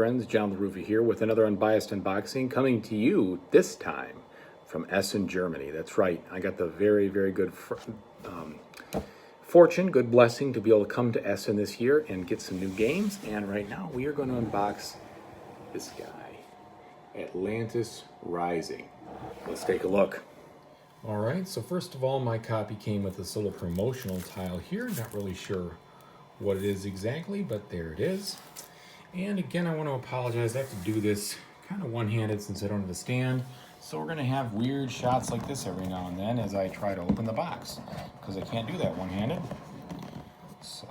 friends, John LaRuffa here with another Unbiased unboxing, coming to you this time from Essen, Germany. That's right, I got the very, very good fortune, good blessing to be able to come to Essen this year and get some new games. And right now we are going to unbox this guy, Atlantis Rising. Let's take a look. All right, so first of all, my copy came with this little promotional tile here. Not really sure what it is exactly, but there it is. And again, I want to apologize. I have to do this kind of one-handed since I don't have a stand. So we're going to have weird shots like this every now and then as I try to open the box, because I can't do that one-handed. So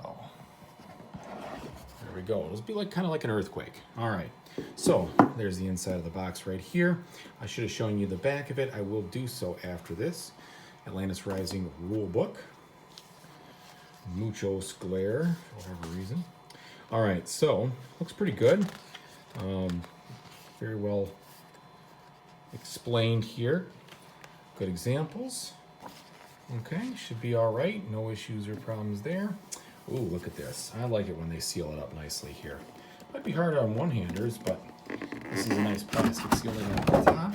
there we go. It'll be like kind of like an earthquake. All right. So there's the inside of the box right here. I should have shown you the back of it. I will do so after this. Atlantis Rising Rulebook. Mucho Sclare, for whatever reason. All right, so looks pretty good. Very well explained here. Good examples. Okay, should be all right. No issues or problems there. Ooh, look at this. I like it when they seal it up nicely here. Might be hard on one-handers, but this is a nice plastic sealing on the top.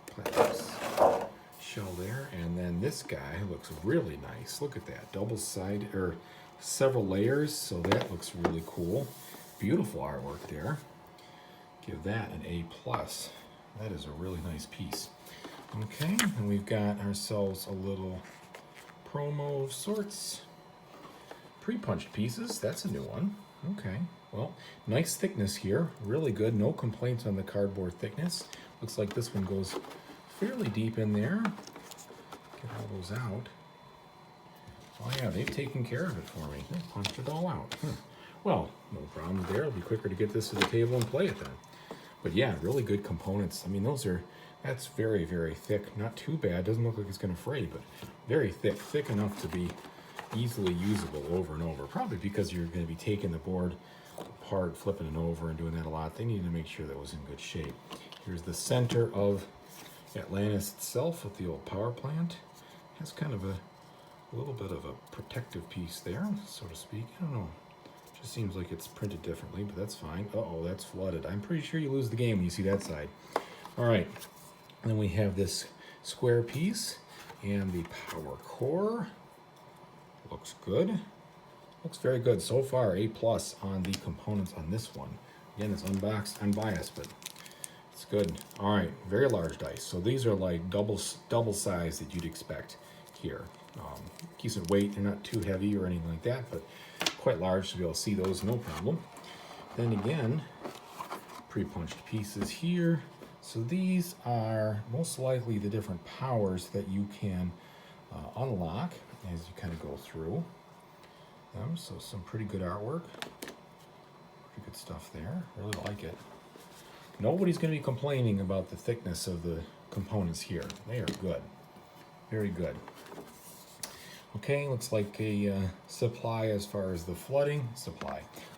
Plastic shell there, and then this guy looks really nice. Look at that, double side or several layers, so that looks really cool. Beautiful artwork there. Give that an A+. That is a really nice piece. Okay, and we've got ourselves a little promo of sorts. Pre-punched pieces, that's a new one. Okay, well, nice thickness here, really good. No complaints on the cardboard thickness. Looks like this one goes fairly deep in there. Get all those out. Oh yeah, they've taken care of it for me. They punched it all out. Well, no problem there. It'll be quicker to get this to the table and play it then. But yeah, really good components. I mean, that's very, very thick. Not too bad. Doesn't look like it's going to fray, but very thick. Thick enough to be easily usable over and over. Probably because you're going to be taking the board apart, flipping it over, and doing that a lot. They needed to make sure that was in good shape. Here's the center of Atlantis itself with the old power plant. Has kind of a little bit of a protective piece there, so to speak. I don't know. Just seems like it's printed differently, but that's fine. Uh-oh, that's flooded. I'm pretty sure you lose the game when you see that side. All right. And then we have this square piece and the power core. Looks good. Looks very good so far. A+ on the components on this one. Again, it's unbiased, but it's good. All right, very large dice. So these are like double size that you'd expect here. Decent weight. They're not too heavy or anything like that, but quite large to be able to see those, no problem. Then again, pre-punched pieces here. So these are most likely the different powers that you can unlock as you kind of go through them. So some pretty good artwork. Pretty good stuff there. Really like it. Nobody's going to be complaining about the thickness of the components here. They are good. Very good. Okay, looks like a supply as far as the flooding.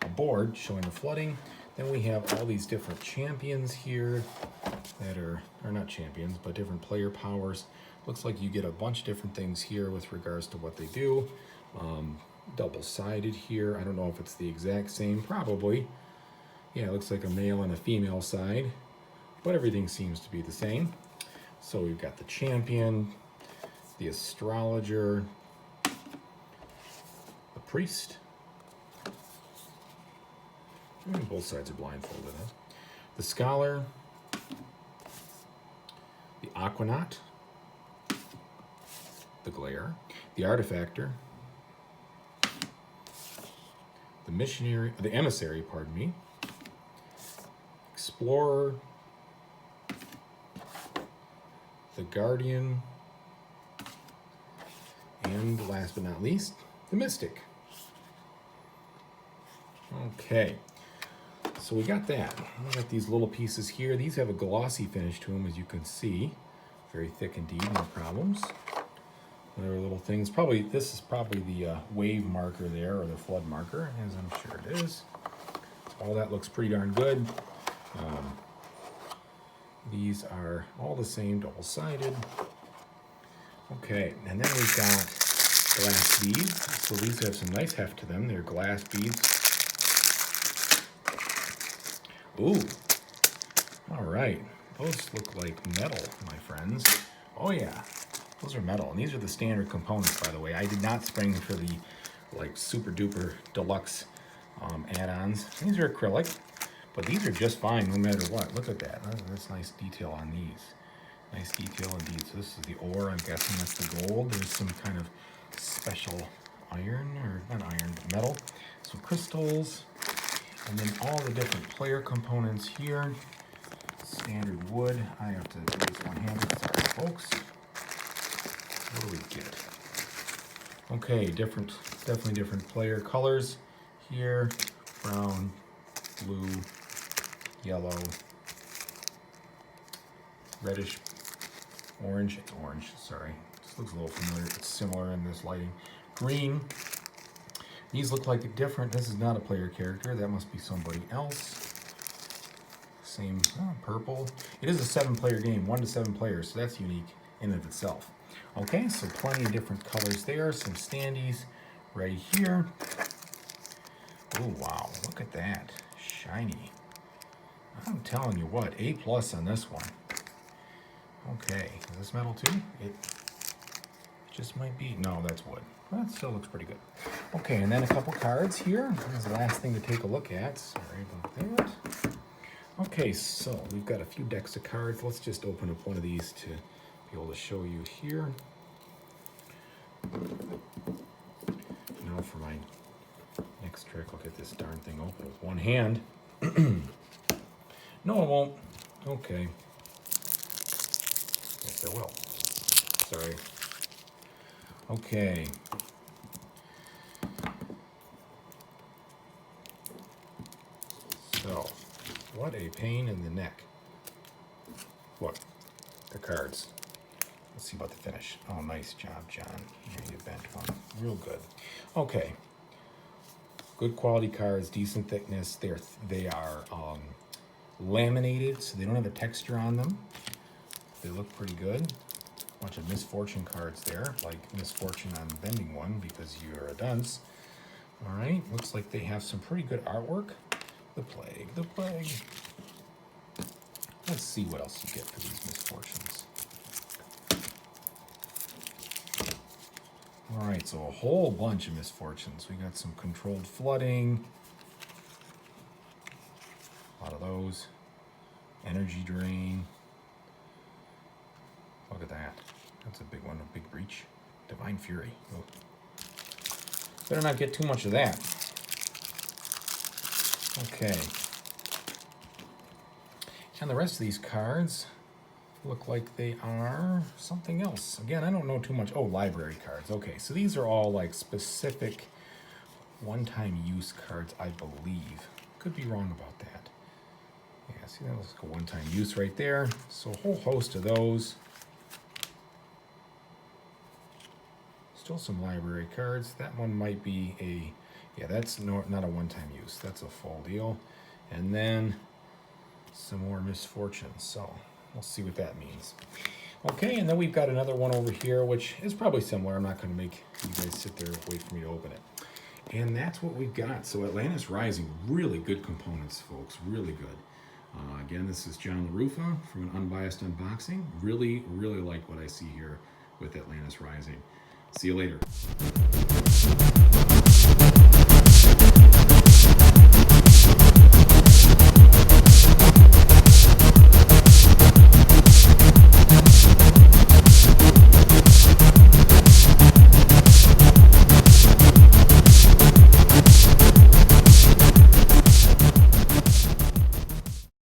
A board showing the flooding. Then we have all these different champions here that are not champions, but different player powers. Looks like you get a bunch of different things here with regards to what they do. Double-sided here. I don't know if it's the exact same. Probably. Yeah, it looks like a male and a female side, but everything seems to be the same. So we've got the champion, the astrologer, the priest. Both sides are blindfolded. Huh? The scholar, the aquanaut, the glare, the artifactor, the emissary, pardon me, explorer, the guardian, and last but not least, the mystic. Okay, so we got that. We got these little pieces here. These have a glossy finish to them, as you can see. Very thick indeed, no problems. Other little things. This is probably the wave marker there, or the flood marker, as I'm sure it is. All that looks pretty darn good. These are all the same, double-sided. Okay, and then we've got glass beads. So these have some nice heft to them. They're glass beads. Ooh. All right. Those look like metal, my friends. Oh yeah. Those are metal. And these are the standard components, by the way. I did not spring for the like super duper deluxe add-ons. These are acrylic, but these are just fine no matter what. Look at that. That's nice detail on these. Nice detail indeed. So this is the ore. I'm guessing that's the gold. There's some kind of special iron, or not iron, but metal. Some crystals. And then all the different player components here. Standard wood. I have to do this one-handed. Sorry, folks. What do we get? Okay, definitely different player colors here. Brown, blue, yellow, reddish, orange. It's orange, sorry. This looks a little familiar. It's similar in this lighting. Green. These look like different. This is not a player character. That must be somebody else. Same, purple. It is a 7-player game, 1 to 7 players, so that's unique in and of itself. Okay, so plenty of different colors there. Some standees right here. Oh, wow, look at that. Shiny. I'm telling you what, A+ on this one. Okay, is this metal too? It just might be. No, that's wood. That still looks pretty good. Okay, and then a couple cards here. This is the last thing to take a look at. Sorry about that. Okay, so we've got a few decks of cards. Let's just open up one of these to be able to show you here. Now for my next trick, I'll get this darn thing open with one hand. No, it won't. Okay. Yes, I will. Sorry. Okay. So, what a pain in the neck. Look, the cards. Let's see about the finish. Oh, nice job, John. Yeah, you bent one. Real good. Okay. Good quality cards, decent thickness. They are laminated, so they don't have a texture on them. They look pretty good. Bunch of misfortune cards there, like misfortune on bending one because you're a dunce. All right, looks like they have some pretty good artwork. The plague, the plague. Let's see what else you get for these misfortunes. All right, so a whole bunch of misfortunes. We got some controlled flooding. A lot of those. Energy drain. Look at that. That's a big one, a big breach. Divine Fury. Oh. Better not get too much of that. Okay. And the rest of these cards look like they are something else. Again, I don't know too much. Oh, library cards. Okay, so these are all like specific one-time use cards, I believe. Could be wrong about that. Yeah, see, that looks like a one-time use right there. So a whole host of those. Still some library cards. That one might be a, yeah, that's not a one-time use. That's a full deal. And then some more misfortunes. So we'll see what that means. Okay, and then we've got another one over here, which is probably similar. I'm not going to make you guys sit there and wait for me to open it. And that's what we've got. So Atlantis Rising, really good components, folks. Really good. Again, this is John LaRuffa from an Unbiased Unboxing. Really, really like what I see here with Atlantis Rising. See you later.